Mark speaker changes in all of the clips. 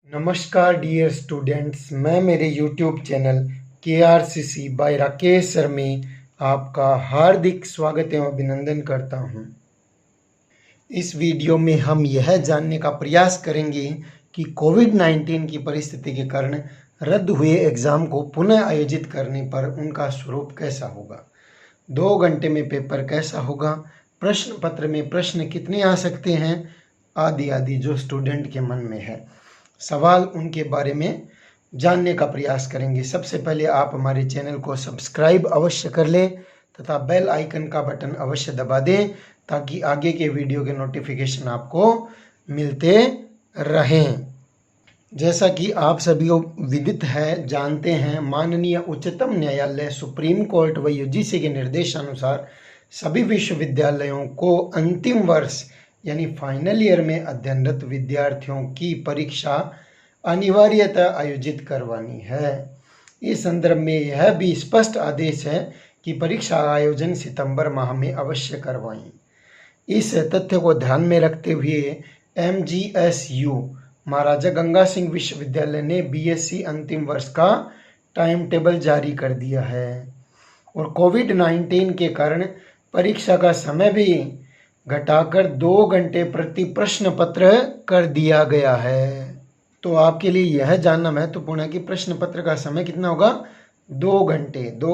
Speaker 1: नमस्कार dear students, मैं मेरे YouTube channel KRCC by Rakesh sir में आपका हार्दिक स्वागत एवं अभिनंदन करता हूं। इस वीडियो में हम यह जानने का प्रयास करेंगे कि कोविड-19 की परिस्थिति के कारण रद्द हुए एग्ज़ाम को पुनः आयोजित करने पर उनका स्वरूप कैसा होगा, 2 घंटे में पेपर कैसा होगा, प्रश्न पत्र में प्रश्न कितने आ सकते हैं, आदि आदि जो स्टूडेंट के मन में है सवाल उनके बारे में जानने का प्रयास करेंगे। सबसे पहले आप हमारे चैनल को सब्सक्राइब अवश्य कर लें तथा बेल आइकन का बटन अवश्य दबा दें ताकि आगे के वीडियो के नोटिफिकेशन आपको मिलते रहें। जैसा कि आप सभी को विदित है, जानते हैं, माननीय उच्चतम न्यायालय सुप्रीम कोर्ट व यूजीसी के निर्देशानुसार सभी विश्वविद्यालयों को अंतिम वर्ष यानी फाइनल ईयर में अध्ययनरत विद्यार्थियों की परीक्षा अनिवार्यतः आयोजित करवानी है। इस संदर्भ में यह भी स्पष्ट आदेश है कि परीक्षा आयोजन सितंबर माह में अवश्य करवाएं। इस तथ्य को ध्यान में रखते हुए MGSU महाराजा गंगा सिंह विश्वविद्यालय ने BSc अंतिम वर्ष का टाइम टेबल जारी कर दिया है और कोविड-19 के कारण परीक्षा का समय भी घटाकर 2 घंटे प्रति प्रश्न पत्र कर दिया गया है। तो आपके लिए यह जानना महत्वपूर्ण है कि प्रश्न पत्र का समय कितना होगा, 2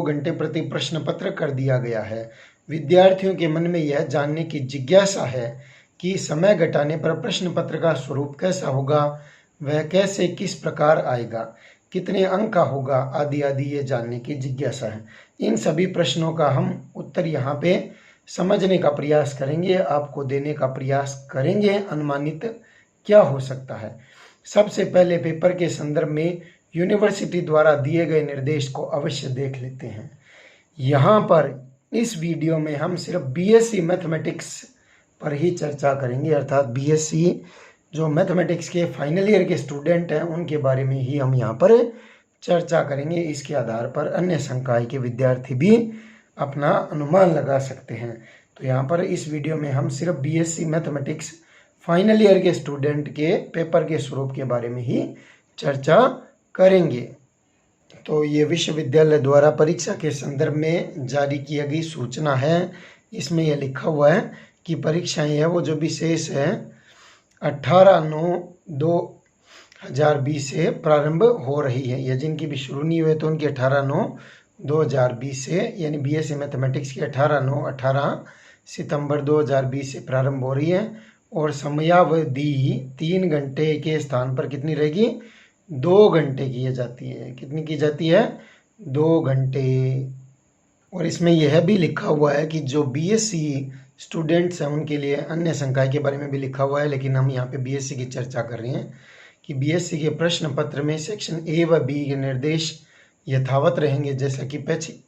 Speaker 1: घंटे प्रति प्रश्न पत्र कर दिया गया है। विद्यार्थियों के मन में यह जानने की जिज्ञासा है कि समय घटाने पर प्रश्न पत्र का स्वरूप कैसा होगा, वह कैसे किस प्रकार आएगा, कितने अंक का होगा, आदि आदि ये जानने की जिज्ञासा है। इन सभी प्रश्नों का हम उत्तर यहाँ पे समझने का प्रयास करेंगे, आपको देने का प्रयास करेंगे, अनुमानित क्या हो सकता है। सबसे पहले पेपर के संदर्भ में यूनिवर्सिटी द्वारा दिए गए निर्देश को अवश्य देख लेते हैं। यहाँ पर इस वीडियो में हम सिर्फ BSc मैथमेटिक्स पर ही चर्चा करेंगे, अर्थात BSc जो मैथमेटिक्स के फाइनल ईयर के स्टूडेंट हैं उनके बारे में ही हम यहाँ पर चर्चा करेंगे। इसके आधार पर अन्य संकाय के विद्यार्थी भी अपना अनुमान लगा सकते हैं। तो यहाँ पर इस वीडियो में हम सिर्फ BSc मैथमेटिक्स फाइनल ईयर के स्टूडेंट के पेपर के स्वरूप के बारे में ही चर्चा करेंगे। तो ये विश्वविद्यालय द्वारा परीक्षा के संदर्भ में जारी की गई सूचना है। इसमें यह लिखा हुआ है कि परीक्षाएं है वो जो विशेष है 18/9/2020 से प्रारंभ हो रही है। या जिनकी भी शुरू नहीं हुए तो उनकी 18/9/2020 से यानी BSc मैथमेटिक्स की 18/9/18 सितंबर 2020 से प्रारंभ हो रही है और समयावधि 3 घंटे के स्थान पर कितनी रहेगी, 2 घंटे की जाती है। कितनी की जाती है, 2 घंटे। और इसमें यह भी लिखा हुआ है कि जो BSc स्टूडेंट्स हैं उनके लिए अन्य संकाय के बारे में भी लिखा हुआ है, लेकिन हम यहाँ पे BSc की चर्चा कर रहे हैं कि BSc के प्रश्न पत्र में सेक्शन A व B के निर्देश यथावत रहेंगे, जैसा कि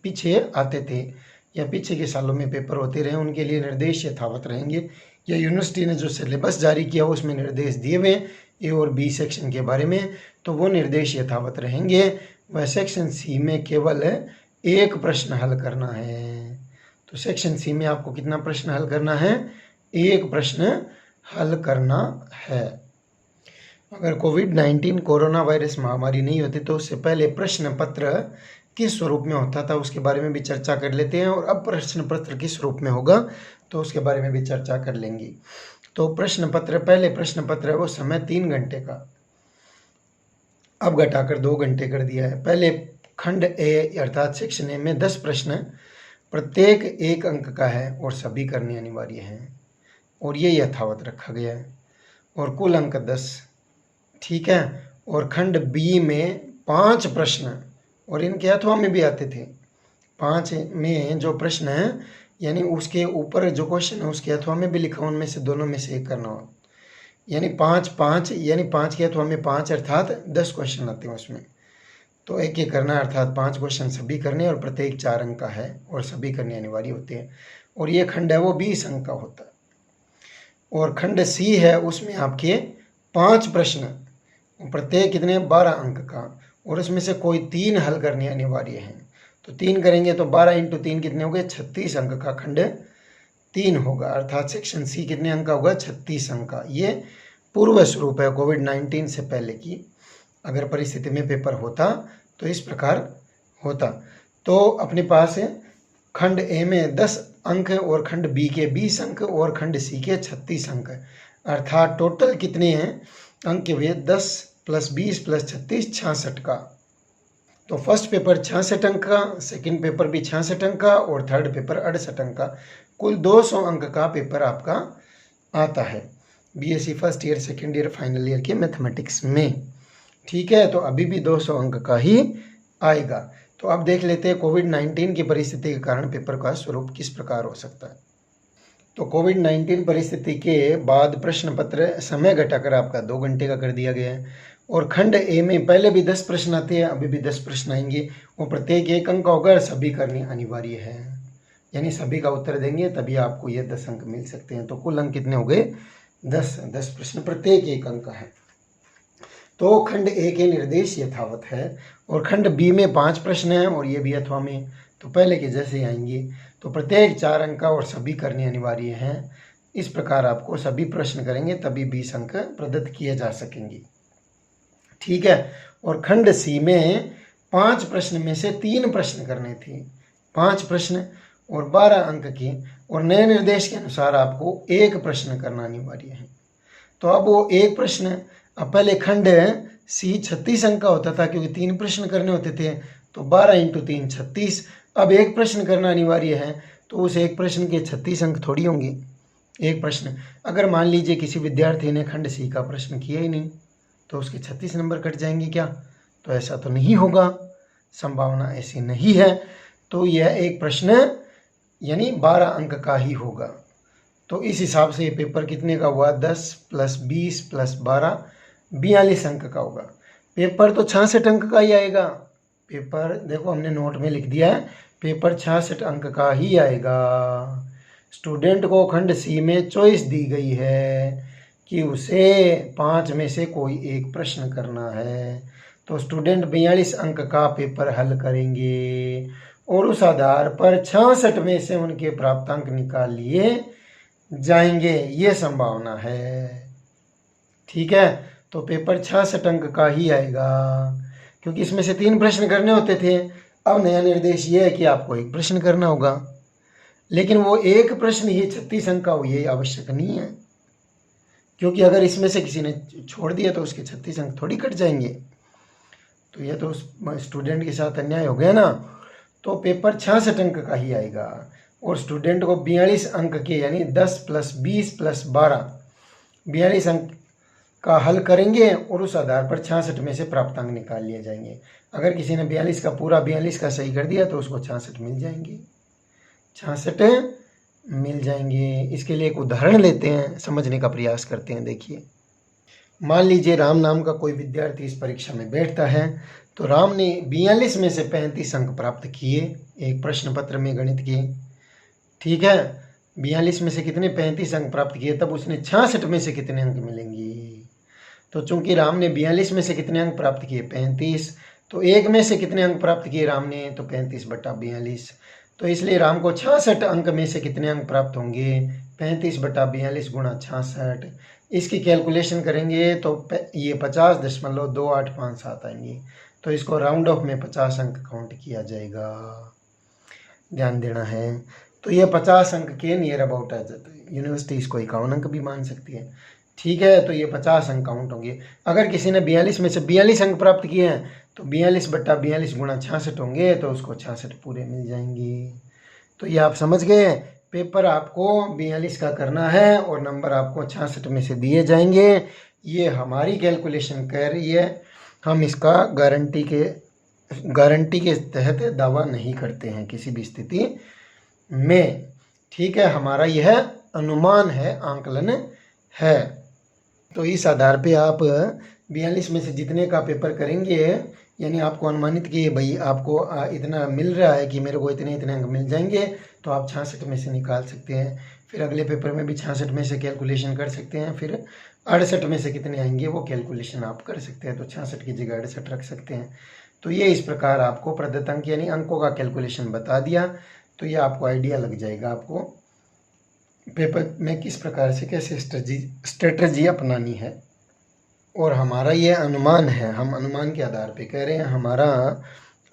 Speaker 1: पीछे आते थे या पीछे के सालों में पेपर होते रहे, उनके लिए निर्देश यथावत रहेंगे। या यूनिवर्सिटी ने जो सिलेबस जारी किया उसमें निर्देश दिए हुए A और B सेक्शन के बारे में, तो वो निर्देश यथावत रहेंगे। वह सेक्शन C में केवल 1 प्रश्न हल करना है। तो सेक्शन C में आपको कितना प्रश्न हल करना है, 1 प्रश्न हल करना है। अगर कोविड-19 कोरोना वायरस महामारी नहीं होती तो उससे पहले प्रश्न पत्र किस स्वरूप में होता था उसके बारे में भी चर्चा कर लेते हैं, और अब प्रश्न पत्र किस स्वरूप में होगा तो उसके बारे में भी चर्चा कर लेंगे। तो प्रश्न पत्र, पहले प्रश्न पत्र है वो समय 3 घंटे का अब घटाकर 2 घंटे कर दिया है। पहले खंड A अर्थात सेक्शन A में 10 प्रश्न, प्रत्येक 1 अंक का है और सभी करने अनिवार्य हैं और ये यथावत रखा गया है और कुल अंक 10, ठीक है। और खंड B में 5 प्रश्न, और इनके अथवा में भी आते थे। 5 में जो प्रश्न है यानी उसके ऊपर जो क्वेश्चन है उसके अथवा में भी लिखा, उनमें से दोनों में से एक करना हो, यानी 5 यानी 5 के अथवा में 5 अर्थात 10 क्वेश्चन आते हैं उसमें, तो एक एक करना अर्थात 5 क्वेश्चन सभी करने और प्रत्येक 4 अंक का है और सभी करने अनिवार्य होते हैं। और ये खंड है वो 20 अंक का होता है। और खंड C है उसमें आपके 5 प्रश्न, प्रत्येक कितने, 12 अंक का, और उसमें से कोई 3 हल करने अनिवार्य हैं। तो 3 करेंगे तो 12 × 3 कितने हो गए, 36 अंक का खंड 3 होगा, अर्थात सेक्शन C कितने अंक का होगा, 36 अंक का। ये पूर्व स्वरूप है कोविड-19 से पहले की। अगर परिस्थिति में पेपर होता तो इस प्रकार होता। तो अपने पास खंड ए में 10 अंक और खंड बी के 20 अंक और खंड सी के 36 अंक, अर्थात टोटल कितने हैं अंक हुए 10 + 20 + 36 66 का। तो फर्स्ट पेपर 66 अंक का, सेकंड पेपर भी 66 अंक का और थर्ड पेपर 68 अंक का, कुल 200 अंक का पेपर आपका आता है BSc first year second year final year के मैथमेटिक्स में। ठीक है, तो अभी भी 200 अंक का ही आएगा। तो अब देख लेते हैं कोविड-19 की परिस्थिति के कारण पेपर का स्वरूप किस प्रकार हो सकता है। तो कोविड-19 परिस्थिति के बाद प्रश्न पत्र समय घटाकर आपका 2 घंटे का कर दिया गया है और खंड ए में पहले भी 10 प्रश्न आते हैं, अभी भी 10 प्रश्न आएंगे और प्रत्येक 1 अंक का होगा, सभी करने अनिवार्य है, यानी सभी का उत्तर देंगे तभी आपको ये 10 अंक मिल सकते हैं। तो कुल अंक कितने हो गए 10 प्रश्न, प्रत्येक 1 अंक का है। तो खंड ए के निर्देश यथावत है और खंड बी में 5 प्रश्न हैं और ये भी अथवा में, तो पहले के जैसे आएंगे। तो प्रत्येक 4 अंक का और सभी करने अनिवार्य हैं। इस प्रकार आपको सभी प्रश्न करेंगे तभी 20 अंक प्रदत्त किए जा सकेंगे। ठीक है, और खंड सी में 5 प्रश्न में से 3 प्रश्न करने थे, 5 प्रश्न और 12 अंक के, और नए निर्देश के अनुसार आपको 1 प्रश्न करना अनिवार्य है। तो अब वो 1 प्रश्न, अब पहले खंड सी 36 अंक का होता था क्योंकि 3 प्रश्न करने होते थे, तो 12 × 3 36। अब 1 प्रश्न करना अनिवार्य है तो उस 1 प्रश्न के 36 अंक थोड़ी होंगे। 1 प्रश्न, अगर मान लीजिए किसी विद्यार्थी ने खंड सी का प्रश्न किया ही नहीं तो उसके 36 नंबर कट जाएंगे क्या? तो ऐसा तो नहीं होगा, संभावना ऐसी नहीं है। तो यह 1 प्रश्न यानी 12 अंक का ही होगा। तो इस हिसाब से ये पेपर कितने का हुआ 10 + 20 + 12 42 अंक का होगा। पेपर तो 66 अंक का ही आएगा। पेपर देखो हमने नोट में लिख दिया है, पेपर 66 अंक का ही आएगा। स्टूडेंट को खंड सी में चॉइस दी गई है कि उसे 5 में से कोई 1 प्रश्न करना है। तो स्टूडेंट 42 अंक का पेपर हल करेंगे और उस आधार पर 66 में से उनके प्राप्तांक निकाल लिए जाएंगे, ये संभावना है। ठीक है, तो पेपर 66 अंक का ही आएगा क्योंकि इसमें से 3 प्रश्न करने होते थे। अब नया निर्देश ये है कि आपको 1 प्रश्न करना होगा, लेकिन वो 1 प्रश्न ही 36 अंक का हो ये आवश्यक नहीं है, क्योंकि अगर इसमें से किसी ने छोड़ दिया तो उसके 36 अंक थोड़ी कट जाएंगे। तो ये तो उस स्टूडेंट के साथ अन्याय हो गया ना। तो पेपर 66 अंक का ही आएगा और स्टूडेंट को 42 अंक के यानी 10 + 20 + 12 42 अंक का हल करेंगे और उस आधार पर 66 में से प्राप्तांक निकाल लिए जाएंगे। अगर किसी ने 42 का पूरा 42 का सही कर दिया तो उसको 66 मिल जाएंगे, 66 मिल जाएंगे। इसके लिए एक उदाहरण लेते हैं, समझने का प्रयास करते हैं। देखिए, मान लीजिए राम नाम का कोई विद्यार्थी इस परीक्षा में बैठता है। तो राम ने 42 में से 35 अंक प्राप्त किए एक प्रश्न पत्र में गणित के। ठीक है, 42 में से कितने 35 अंक प्राप्त किए, तब उसने 66 में से कितने अंक मिलेंगे। तो चूंकि राम ने 42 में से कितने अंक प्राप्त किए 35, तो 1 में से कितने अंक प्राप्त किए राम ने, तो 35/42। तो इसलिए राम को 66 अंक में से कितने अंक प्राप्त होंगे 35/42 × 66। इसकी कैलकुलेशन करेंगे तो ये 50.2857 आएंगे। तो इसको राउंड ऑफ में 50 अंक काउंट किया जाएगा, ध्यान देना है। तो ये 50 अंक के नियर अबाउट आ जाता है। यूनिवर्सिटी इसको 51 अंक भी मान सकती है। ठीक है, तो ये 50 अंक काउंट होंगे। अगर किसी ने 42 में से 42 अंक प्राप्त किए हैं तो 42/42 × 66 होंगे, तो उसको 66 पूरे मिल जाएंगे। तो ये आप समझ गए, पेपर आपको 42 का करना है और नंबर आपको 66 में से दिए जाएंगे। ये हमारी कैलकुलेशन कह रही है, हम इसका गारंटी के तहत दावा नहीं करते हैं किसी भी स्थिति में। ठीक है, हमारा यह अनुमान है, आंकलन है। तो इस आधार पे आप 42 में से जितने का पेपर करेंगे, यानी आपको अनुमानित कि भाई आपको इतना मिल रहा है कि मेरे को इतने अंक मिल जाएंगे, तो आप 66 में से निकाल सकते हैं। फिर अगले पेपर में भी 66 में से कैलकुलेशन कर सकते हैं। फिर 68 में से कितने आएंगे वो कैलकुलेशन आप कर सकते हैं। तो 66 की जगह 68 रख सकते हैं। तो ये इस प्रकार आपको प्रदत्त अंक यानी अंकों का कैलकुलेशन बता दिया। तो ये आपको आइडिया लग जाएगा आपको पेपर में किस प्रकार से कैसे स्ट्रेटजी अपनानी है। और हमारा ये अनुमान है, हम अनुमान के आधार पे कह रहे हैं, हमारा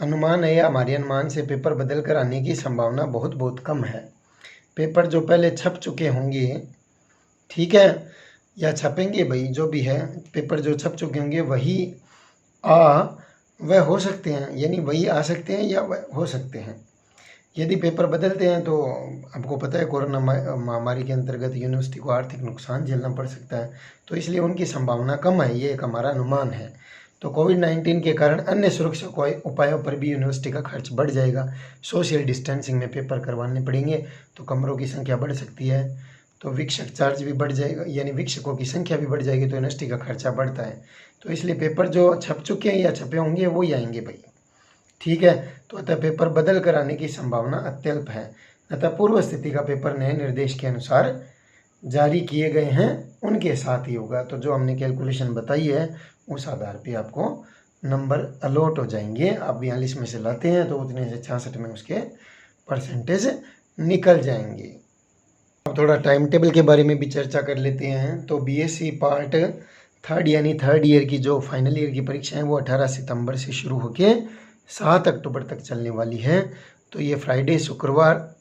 Speaker 1: अनुमान है या हमारे अनुमान से पेपर बदल कर आने की संभावना बहुत बहुत कम है। पेपर जो पहले छप चुके होंगे, ठीक है, या छपेंगे भाई, जो भी है, पेपर जो छप चुके होंगे वही वह हो सकते हैं, यानी वही आ सकते हैं या वह हो सकते हैं। यदि पेपर बदलते हैं तो आपको पता है कोरोना महामारी के अंतर्गत यूनिवर्सिटी को आर्थिक नुकसान झेलना पड़ सकता है, तो इसलिए उनकी संभावना कम है, ये एक हमारा अनुमान है। तो कोविड-19 के कारण अन्य सुरक्षा उपायों पर भी यूनिवर्सिटी का खर्च बढ़ जाएगा। सोशल डिस्टेंसिंग में पेपर करवाने पड़ेंगे तो कमरों की संख्या बढ़ सकती है, तो वीक्षक चार्ज भी बढ़ जाएगा, यानी वीक्षकों की संख्या भी बढ़ जाएगी, तो यूनिवर्सिटी का खर्चा बढ़ता है। तो इसलिए पेपर जो छप चुके हैं या छपे होंगे वो ही आएंगे भाई, ठीक है। तो अतः पेपर बदल कर आने की संभावना अत्यल्प है। अतः पूर्व स्थिति का पेपर नए निर्देश के अनुसार जारी किए गए हैं उनके साथ ही होगा। तो जो हमने कैलकुलेशन बताई है उस आधार पे आपको नंबर अलॉट हो जाएंगे। आप 42 में से लाते हैं तो उतने से 66 में उसके परसेंटेज निकल जाएंगे। अब थोड़ा टाइम टेबल के बारे में भी चर्चा कर लेते हैं। तो बीएससी पार्ट थर्ड यानी थर्ड ईयर की जो फाइनल ईयर की परीक्षा है वो 18 सितंबर से शुरू होकर 7 अक्टूबर तक चलने वाली है। तो ये फ्राइडे शुक्रवार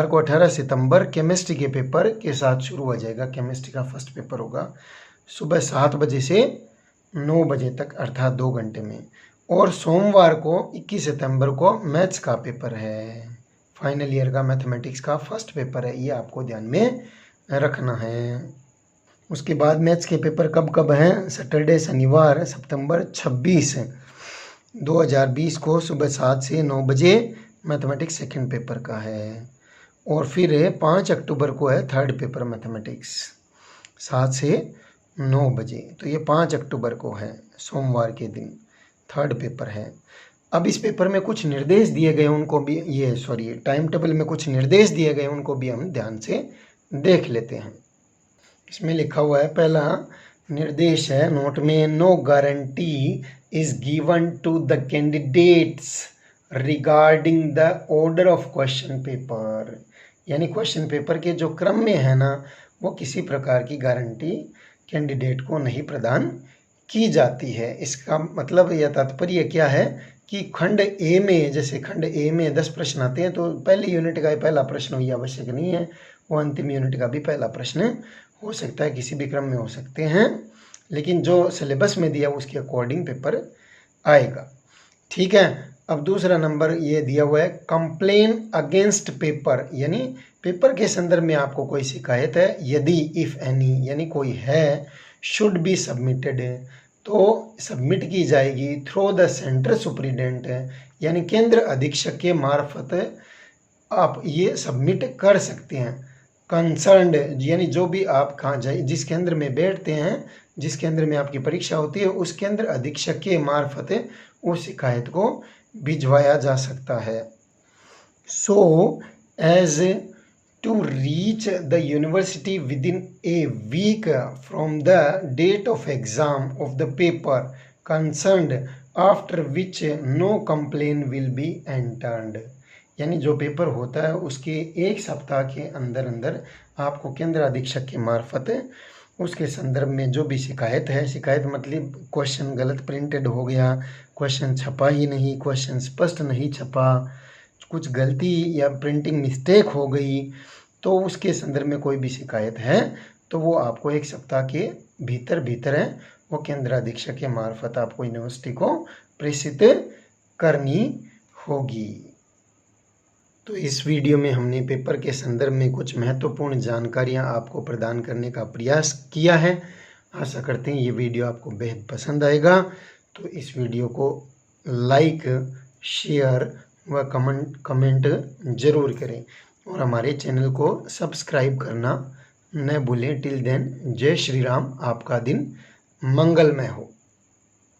Speaker 1: को 18 सितंबर केमिस्ट्री के पेपर के साथ शुरू हो जाएगा। केमिस्ट्री का फर्स्ट पेपर होगा सुबह 7 बजे से 9 बजे तक, अर्थात 2 घंटे में। और सोमवार को 21 सितंबर को मैथ्स का पेपर है, फाइनल ईयर का मैथमेटिक्स का फर्स्ट पेपर है, ये आपको ध्यान में रखना है। उसके बाद मैथ्स के पेपर कब कब हैं? सैटरडे शनिवार सितंबर 26, 2020 को सुबह 7 से 9 बजे मैथमेटिक्स सेकंड पेपर का है। और फिर 5 अक्टूबर को है थर्ड पेपर मैथमेटिक्स 7 से 9 बजे। तो ये 5 अक्टूबर को है, सोमवार के दिन थर्ड पेपर है। अब इस पेपर में कुछ निर्देश दिए गए उनको भी, टाइम टेबल में कुछ निर्देश दिए गए उनको भी हम ध्यान से देख लेते हैं। इसमें लिखा हुआ है, पहला निर्देश है नोट में, no guarantee is given to the candidates regarding the order of question paper. यानी क्वेश्चन पेपर के जो क्रम में है ना, वो किसी प्रकार की गारंटी कैंडिडेट को नहीं प्रदान की जाती है। इसका मतलब या तात्पर्य क्या है कि खंड ए में, जैसे खंड ए में 10 प्रश्न आते हैं तो पहली यूनिट का पहला प्रश्न हो, ये आवश्यक नहीं है, वो अंतिम यूनिट का भी पहला प्रश्न हो सकता है, किसी भी क्रम में हो सकते हैं, लेकिन जो सिलेबस में दिया उसके अकॉर्डिंग पेपर आएगा, ठीक है। अब दूसरा नंबर ये दिया हुआ है, कंप्लेन अगेंस्ट पेपर, यानी पेपर के संदर्भ में आपको कोई शिकायत है, यदि इफ एनी, यानी कोई है, शुड बी सबमिटेड, तो सबमिट की जाएगी थ्रू द सेंटर सुप्रीडेंट, यानी केंद्र अधीक्षक के मार्फत आप ये सबमिट कर सकते हैं। कंसर्न्ड, यानी जो भी आप कहाँ जाए, जिस केंद्र में बैठते हैं, जिस केंद्र में आपकी परीक्षा होती है, उस केंद्र अधीक्षक के मार्फत उस शिकायत को भिजवाया जा सकता है। So as to reach the university within a week from the date of exam of the paper concerned, after which no complain will be entered. यानी जो पेपर होता है उसके एक सप्ताह के अंदर अंदर आपको केंद्र अधीक्षक के मार्फत उसके संदर्भ में जो भी शिकायत है, शिकायत मतलब क्वेश्चन गलत प्रिंटेड हो गया, क्वेश्चन छपा ही नहीं, क्वेश्चन स्पष्ट नहीं छपा, कुछ गलती या प्रिंटिंग मिस्टेक हो गई, तो उसके संदर्भ में कोई भी शिकायत है तो वो आपको एक सप्ताह के भीतर है वो केंद्र अधीक्षक के मार्फत आपको यूनिवर्सिटी को प्रेषित करनी होगी। तो इस वीडियो में हमने पेपर के संदर्भ में कुछ महत्वपूर्ण जानकारियां आपको प्रदान करने का प्रयास किया है। आशा करते हैं ये वीडियो आपको बेहद पसंद आएगा। तो इस वीडियो को लाइक, शेयर व कमेंट ज़रूर करें और हमारे चैनल को सब्सक्राइब करना न भूलें। टिल देन, जय श्री राम, आपका दिन मंगलमय हो।